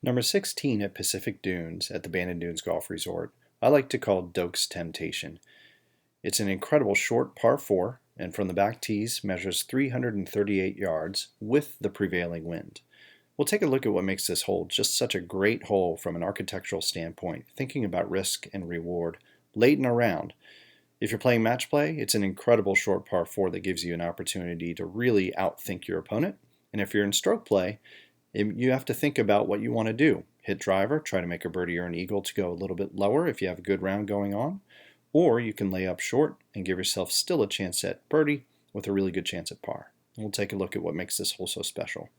Number 16 at Pacific Dunes at the Bandon Dunes Golf Resort, I like to call Doak's Temptation. It's an incredible short par 4 and from the back tees measures 338 yards with the prevailing wind. We'll take a look at what makes this hole just such a great hole from an architectural standpoint, thinking about risk and reward late in a round. If you're playing match play, it's an incredible short par 4 that gives you an opportunity to really outthink your opponent. And if you're in stroke play, you have to think about what you want to do. Hit driver, try to make a birdie or an eagle to go a little bit lower if you have a good round going on. Or you can lay up short and give yourself still a chance at birdie with a really good chance at par. And we'll take a look at what makes this hole so special.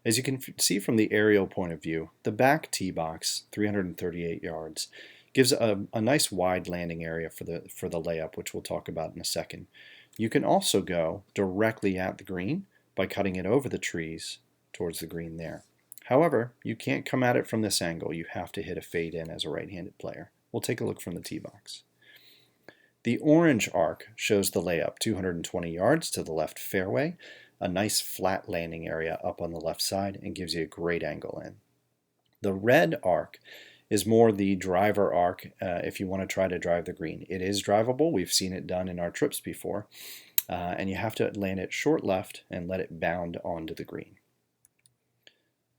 As you can see from the aerial point of view, the back tee box, 338 yards, gives a nice wide landing area for the layup, which we'll talk about in a second. You can also go directly at the green by cutting it over the trees towards the green there. However, you can't come at it from this angle. You have to hit a fade in as a right-handed player. We'll take a look from the tee box. The orange arc shows the layup, 220 yards to the left fairway, a nice flat landing area up on the left side, and gives you a great angle in. The red arc is more the driver arc if you want to try to drive the green. It is drivable. We've seen it done in our trips before. And you have to land it short left and let it bound onto the green.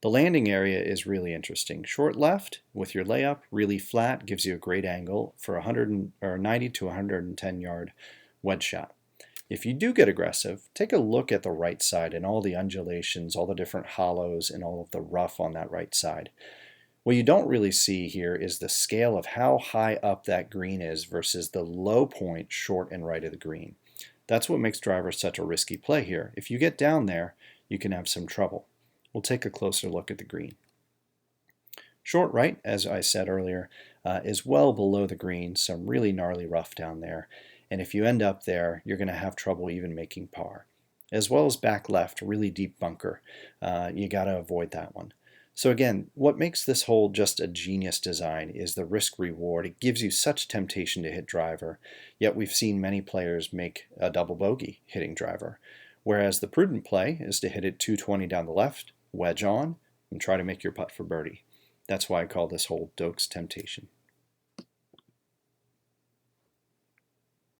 The landing area is really interesting. Short left with your layup, really flat, gives you a great angle for a 90 to 110 yard wedge shot. If you do get aggressive, take a look at the right side and all the undulations, all the different hollows, and all of the rough on that right side. What you don't really see here is the scale of how high up that green is versus the low point short and right of the green. That's what makes drivers such a risky play here. If you get down there, you can have some trouble. We'll take a closer look at the green. Short right, as I said earlier, is well below the green, some really gnarly rough down there. And if you end up there, you're going to have trouble even making par. As well as back left, a really deep bunker. You got to avoid that one. So again, what makes this hole just a genius design is the risk reward. It gives you such temptation to hit driver, yet we've seen many players make a double bogey hitting driver. Whereas the prudent play is to hit it 220 down the left, wedge on, and try to make your putt for birdie. That's why I call this hole Doak's Temptation.